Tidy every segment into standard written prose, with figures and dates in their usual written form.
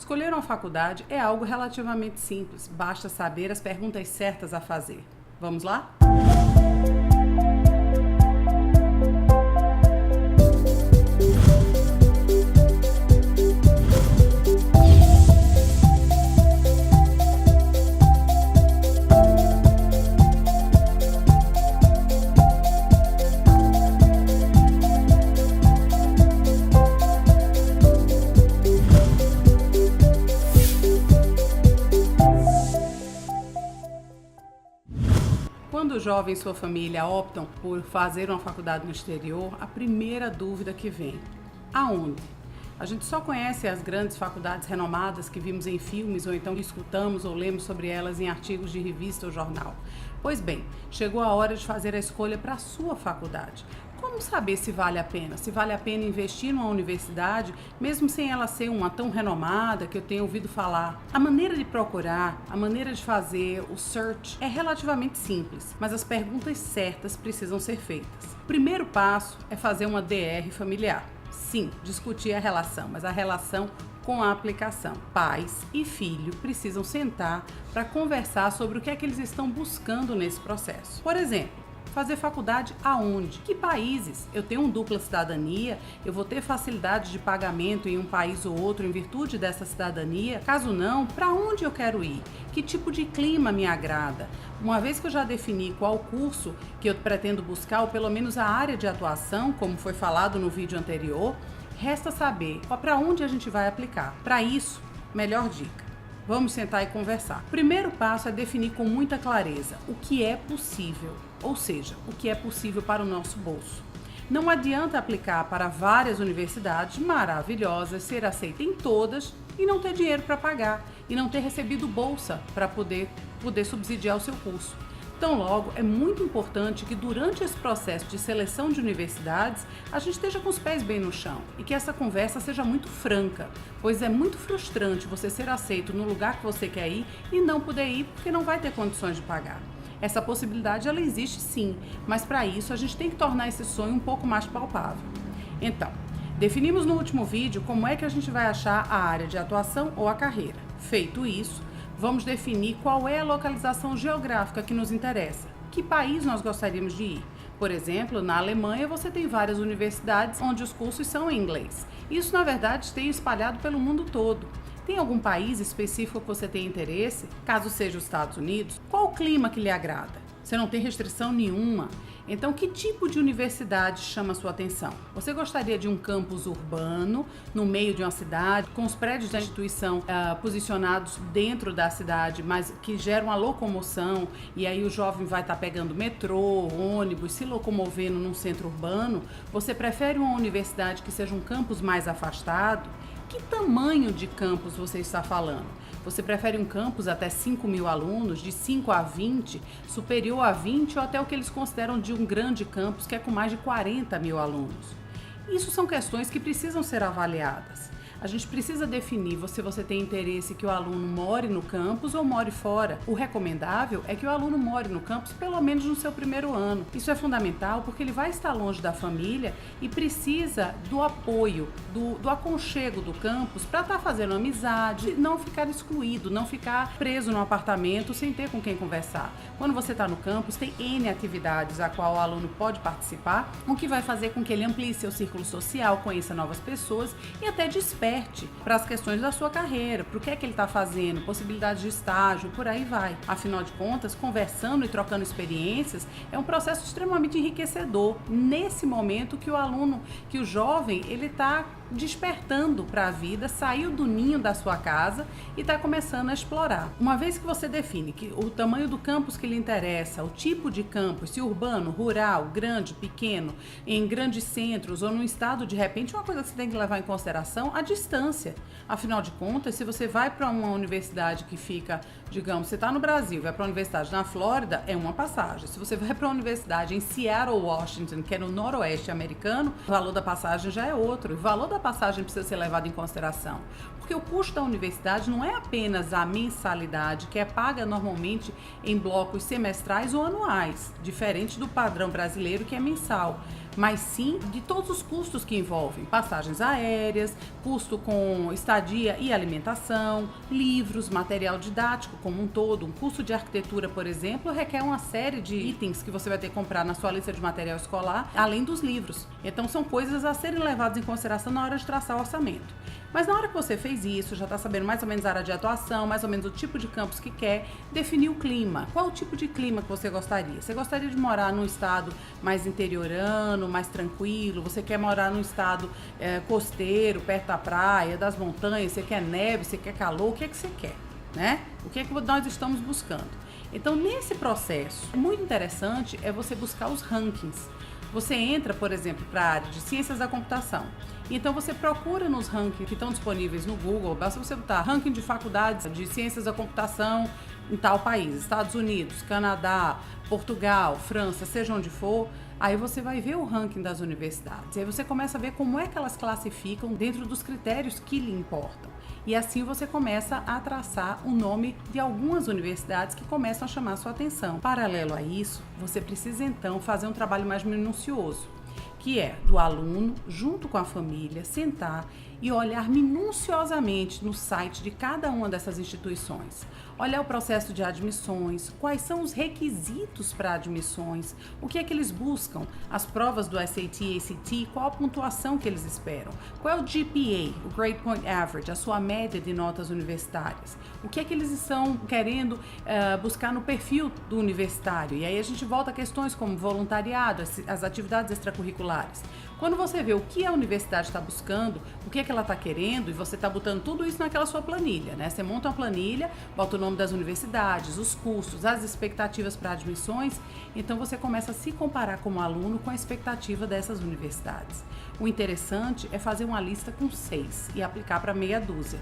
Escolher uma faculdade é algo relativamente simples, basta saber as perguntas certas a fazer. Vamos lá? Quando o jovem e sua família optam por fazer uma faculdade no exterior, a primeira dúvida que vem: aonde? A gente só conhece as grandes faculdades renomadas que vimos em filmes ou então escutamos ou lemos sobre elas em artigos de revista ou jornal. Pois bem, chegou a hora de fazer a escolha para a sua faculdade. Como saber se vale a pena? Se vale a pena investir numa universidade, mesmo sem ela ser uma tão renomada que eu tenho ouvido falar? A maneira de procurar, a maneira de fazer o search é relativamente simples, mas as perguntas certas precisam ser feitas. O primeiro passo é fazer uma DR familiar. Sim, discutir a relação, mas a relação com a aplicação. Pais e filho precisam sentar para conversar sobre o que é que eles estão buscando nesse processo. Por exemplo, fazer faculdade aonde? Que países? Eu tenho uma dupla cidadania? Eu vou ter facilidade de pagamento em um país ou outro em virtude dessa cidadania? Caso não, para onde eu quero ir? Que tipo de clima me agrada? Uma vez que eu já defini qual curso que eu pretendo buscar, ou pelo menos a área de atuação, como foi falado no vídeo anterior, resta saber para onde a gente vai aplicar. Para isso, melhor dica: vamos sentar e conversar. O primeiro passo é definir com muita clareza o que é possível, ou seja, o que é possível para o nosso bolso. Não adianta aplicar para várias universidades maravilhosas, ser aceita em todas e não ter dinheiro para pagar e não ter recebido bolsa para poder subsidiar o seu curso. Então, logo, é muito importante que durante esse processo de seleção de universidades, a gente esteja com os pés bem no chão e que essa conversa seja muito franca, pois é muito frustrante você ser aceito no lugar que você quer ir e não poder ir porque não vai ter condições de pagar. Essa possibilidade, ela existe sim, mas para isso a gente tem que tornar esse sonho um pouco mais palpável. Então, definimos no último vídeo como é que a gente vai achar a área de atuação ou a carreira. Feito isso, vamos definir qual é a localização geográfica que nos interessa. Que país nós gostaríamos de ir? Por exemplo, na Alemanha você tem várias universidades onde os cursos são em inglês. Isso, na verdade, tem espalhado pelo mundo todo. Tem algum país específico que você tem interesse? Caso seja os Estados Unidos, qual o clima que lhe agrada? Você não tem restrição nenhuma. Então, que tipo de universidade chama a sua atenção? Você gostaria de um campus urbano, no meio de uma cidade, com os prédios da instituição posicionados dentro da cidade, mas que geram uma locomoção, e aí o jovem vai estar pegando metrô, ônibus, se locomovendo num centro urbano? Você prefere uma universidade que seja um campus mais afastado? Que tamanho de campus você está falando? Você prefere um campus até 5.000 alunos, de 5 a 20, superior a 20 ou até o que eles consideram de um grande campus que é com mais de 40.000 alunos? Isso são questões que precisam ser avaliadas. A gente precisa definir se você tem interesse que o aluno more no campus ou more fora. O recomendável é que o aluno more no campus pelo menos no seu primeiro ano. Isso é fundamental porque ele vai estar longe da família e precisa do apoio, do aconchego do campus para estar fazendo amizade, não ficar excluído, não ficar preso no apartamento sem ter com quem conversar. Quando você está no campus, tem N atividades a qual o aluno pode participar, o que vai fazer com que ele amplie seu círculo social, conheça novas pessoas e até desperte para as questões da sua carreira, para o que é que ele está fazendo, possibilidades de estágio, por aí vai. Afinal de contas, conversando e trocando experiências é um processo extremamente enriquecedor nesse momento que o aluno, que o jovem, ele está despertando para a vida, saiu do ninho da sua casa e está começando a explorar. Uma vez que você define que o tamanho do campus que lhe interessa, o tipo de campus, se urbano, rural, grande, pequeno, em grandes centros ou no estado, de repente, uma coisa que você tem que levar em consideração, a distância. Afinal de contas, se você vai para uma universidade que fica, digamos, você está no Brasil, vai para uma universidade na Flórida, é uma passagem. Se você vai para uma universidade em Seattle, Washington, que é no noroeste americano, o valor da passagem já é outro. O valor da passagem precisa ser levado em consideração, porque o custo da universidade não é apenas a mensalidade, que é paga normalmente em blocos semestrais ou anuais, diferente do padrão brasileiro, que é mensal. mas sim de todos os custos que envolvem passagens aéreas, custo com estadia e alimentação, livros, material didático como um todo. Um curso de arquitetura, por exemplo, requer uma série de itens que você vai ter que comprar na sua lista de material escolar, além dos livros. Então são coisas a serem levadas em consideração na hora de traçar o orçamento. Mas na hora que você fez isso, já está sabendo mais ou menos a área de atuação, mais ou menos o tipo de campus que quer, definir o clima. Qual o tipo de clima que você gostaria? Você gostaria de morar num estado mais interiorano, mais tranquilo? Você quer morar num estado costeiro, perto da praia, das montanhas? Você quer neve? Você quer calor? O que é que você quer, né? O que é que nós estamos buscando? Então, nesse processo, muito interessante é você buscar os rankings. Você entra, por exemplo, para a área de ciências da computação. Então você procura nos rankings que estão disponíveis no Google, basta você botar ranking de faculdades de ciências da computação em tal país, Estados Unidos, Canadá, Portugal, França, seja onde for, aí você vai ver o ranking das universidades. Aí você começa a ver como é que elas classificam dentro dos critérios que lhe importam. E assim você começa a traçar o nome de algumas universidades que começam a chamar a sua atenção. Paralelo a isso, você precisa então fazer um trabalho mais minucioso, que é do aluno, junto com a família, sentar e olhar minuciosamente no site de cada uma dessas instituições. Olhar o processo de admissões, quais são os requisitos para admissões, o que é que eles buscam, as provas do SAT e ACT, qual a pontuação que eles esperam, qual é o GPA, o Grade Point Average, a sua média de notas universitárias, o que é que eles estão querendo buscar no perfil do universitário. E aí a gente volta a questões como voluntariado, as atividades extracurriculares. Quando você vê o que a universidade está buscando, o que é que ela está querendo, e você está botando tudo isso naquela sua planilha, né? Você monta uma planilha, bota o nome das universidades, os custos, as expectativas para admissões, então você começa a se comparar como aluno com a expectativa dessas universidades. O interessante é fazer uma lista com 6 e aplicar para meia dúzia.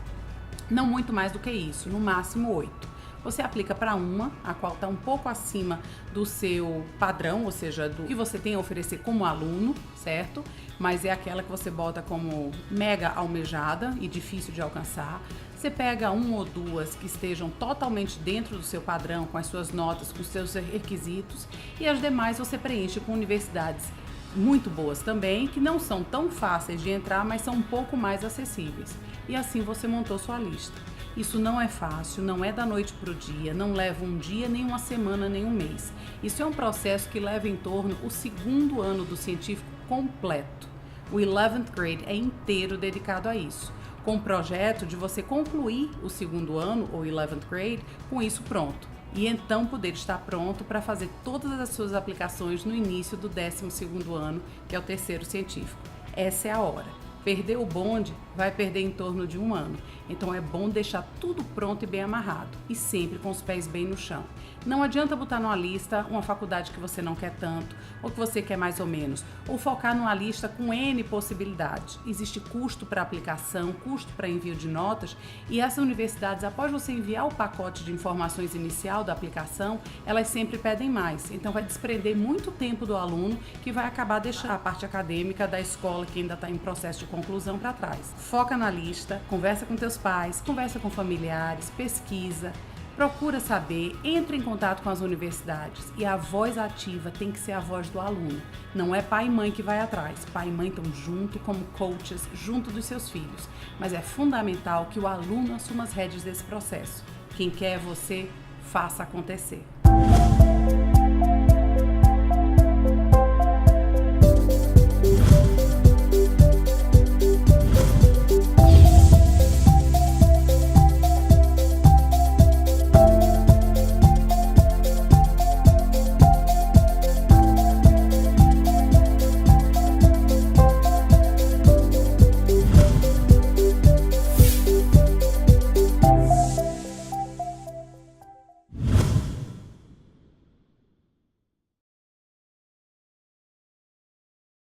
Não muito mais do que isso, no máximo 8. Você aplica para uma, a qual está um pouco acima do seu padrão, ou seja, do que você tem a oferecer como aluno, certo? Mas é aquela que você bota como mega almejada e difícil de alcançar. Você pega uma ou duas que estejam totalmente dentro do seu padrão, com as suas notas, com os seus requisitos, e as demais você preenche com universidades muito boas também, que não são tão fáceis de entrar, mas são um pouco mais acessíveis. E assim você montou sua lista. Isso não é fácil, não é da noite para o dia, não leva um dia, nem uma semana, nem um mês. Isso é um processo que leva em torno o 2º ano do científico completo. O 11th grade é inteiro dedicado a isso, com o projeto de você concluir o 2º ano, ou 11th grade, com isso pronto. E então poder estar pronto para fazer todas as suas aplicações no início do 12º ano, que é o 3º científico. Essa é a hora. Perder o bonde vai perder em torno de 1 ano. Então é bom deixar tudo pronto e bem amarrado. E sempre com os pés bem no chão. Não adianta botar numa lista uma faculdade que você não quer tanto, ou que você quer mais ou menos, ou focar numa lista com N possibilidades. Existe custo para aplicação, custo para envio de notas, e essas universidades, após você enviar o pacote de informações inicial da aplicação, elas sempre pedem mais. Então vai desprender muito tempo do aluno, que vai acabar deixando a parte acadêmica da escola, que ainda está em processo de conclusão, para trás. Foca na lista, conversa com teus pais, conversa com familiares, pesquisa, procura saber, entra em contato com as universidades, e a voz ativa tem que ser a voz do aluno. Não é pai e mãe que vai atrás. Pai e mãe estão junto como coaches, junto dos seus filhos. Mas é fundamental que o aluno assuma as rédeas desse processo. Quem quer é você, faça acontecer.